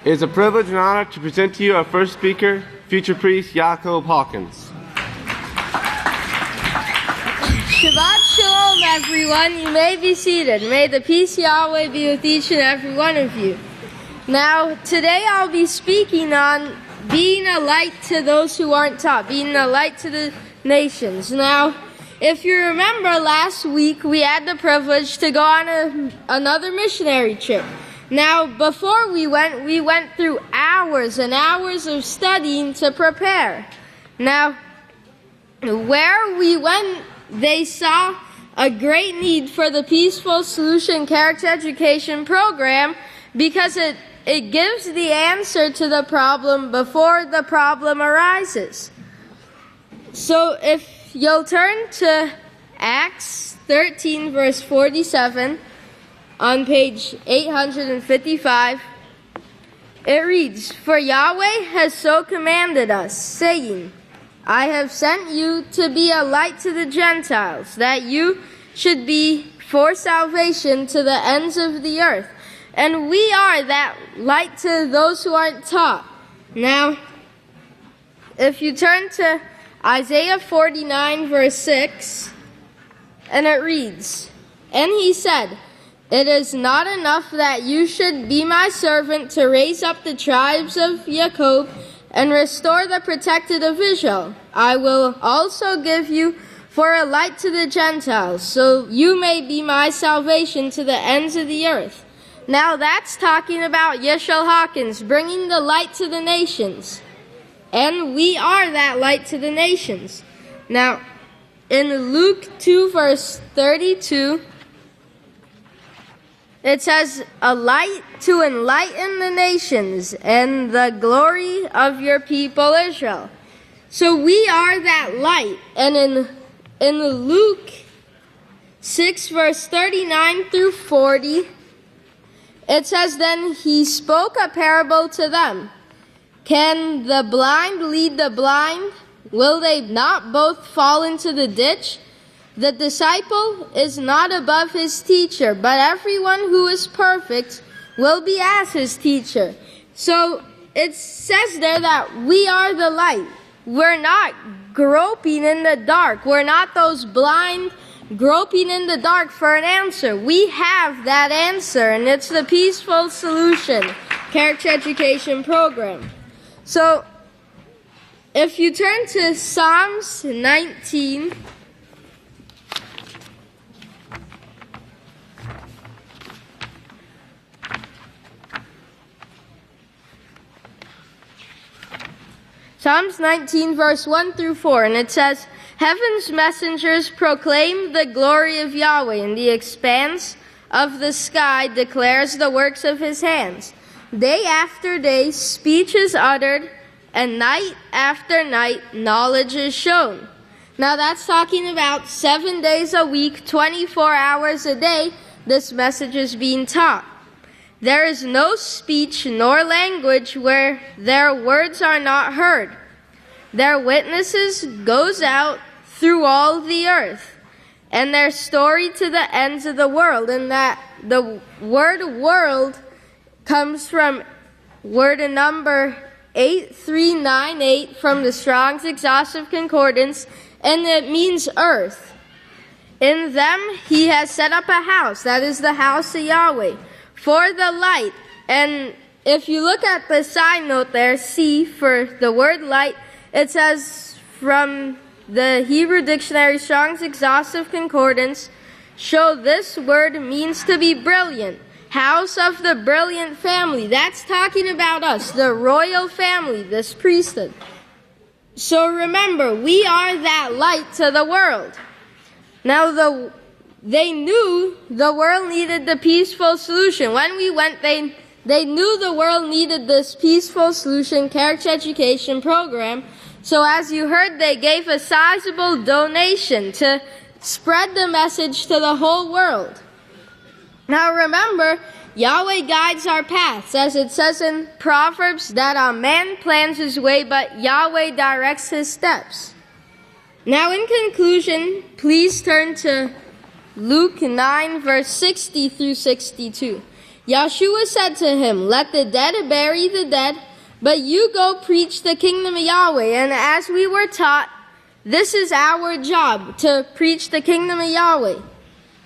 It is a privilege and honor to present to you our first speaker, future priest Jacob Hawkins. Shabbat Shalom, everyone. You may be seated. May the peace of Yahweh be with each and every one of you. Now, today I'll be speaking on being a light to those who aren't taught, being a light to the nations. Now, if you remember last week, we had the privilege to go on another missionary trip. Now, before we went through hours and hours of studying to prepare. Now, where we went, they saw a great need for the Peaceful Solution Character Education program because it gives the answer to the problem before the problem arises. So if you'll turn to Acts 13, verse 47, on page 855, it reads, "For Yahweh has so commanded us, saying, I have sent you to be a light to the Gentiles, that you should be for salvation to the ends of the earth." And we are that light to those who aren't taught. Now, if you turn to Isaiah 49, verse 6, and it reads, "And he said, It is not enough that you should be my servant to raise up the tribes of Jacob and restore the protected of Israel. I will also give you for a light to the Gentiles, so you may be my salvation to the ends of the earth." Now that's talking about Yisrayl Hawkins, bringing the light to the nations. And we are that light to the nations. Now, in Luke 2, verse 32, it says, "A light to enlighten the nations and the glory of your people Israel." So we are that light. And in Luke 6, verse 39 through 40, it says, "Then he spoke a parable to them. Can the blind lead the blind? Will they not both fall into the ditch? The disciple is not above his teacher, but everyone who is perfect will be as his teacher." So it says there that we are the light. We're not groping in the dark. We're not those blind groping in the dark for an answer. We have that answer, and it's the Peaceful Solution Character Education program. So if you turn to Psalms 19, Psalms 19, verse 1 through 4, and it says, "Heaven's messengers proclaim the glory of Yahweh, and the expanse of the sky declares the works of his hands. Day after day, speech is uttered, and night after night, knowledge is shown." Now that's talking about 7 days a week, 24 hours a day, this message is being taught. "There is no speech nor language where their words are not heard. Their witnesses goes out through all the earth, and their story to the ends of the world." And that the word "world" comes from word number 8398 from the Strong's Exhaustive Concordance, and it means earth. "In them he has set up a house," that is the house of Yahweh, "for the light." And if you look at the side note there, C, for the word light, it says from the Hebrew Dictionary, Strong's Exhaustive Concordance, "show this word means to be brilliant. House of the brilliant family." That's talking about us, the royal family, this priesthood. So remember, we are that light to the world. Now they knew the world needed the Peaceful Solution. When we went, they knew the world needed this Peaceful Solution Character Education program. So as you heard, they gave a sizable donation to spread the message to the whole world. Now remember, Yahweh guides our paths, as it says in Proverbs that a man plans his way, but Yahweh directs his steps. Now in conclusion, please turn to Luke 9, verse 60 through 62. Yahshua said to him, "Let the dead bury the dead, but you go preach the kingdom of Yahweh." And as we were taught, this is our job, to preach the kingdom of Yahweh.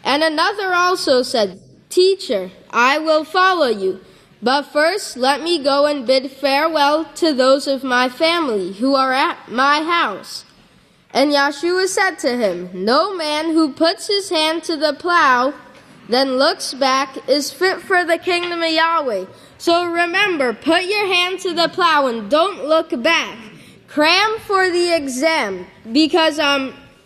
And another also said, "Teacher, I will follow you, but first let me go and bid farewell to those of my family who are at my house." And Yahshua said to him, "No man who puts his hand to the plow, then looks back, is fit for the kingdom of Yahweh." So remember, put your hand to the plow and don't look back. Cram for the exam, because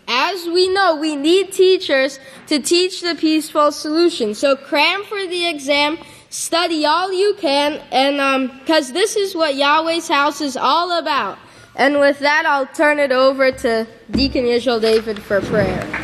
as we know, we need teachers to teach the peaceful solution. So cram for the exam, study all you can, and because this is what Yahweh's house is all about. And with that, I'll turn it over to Deacon Yisrael David for prayer.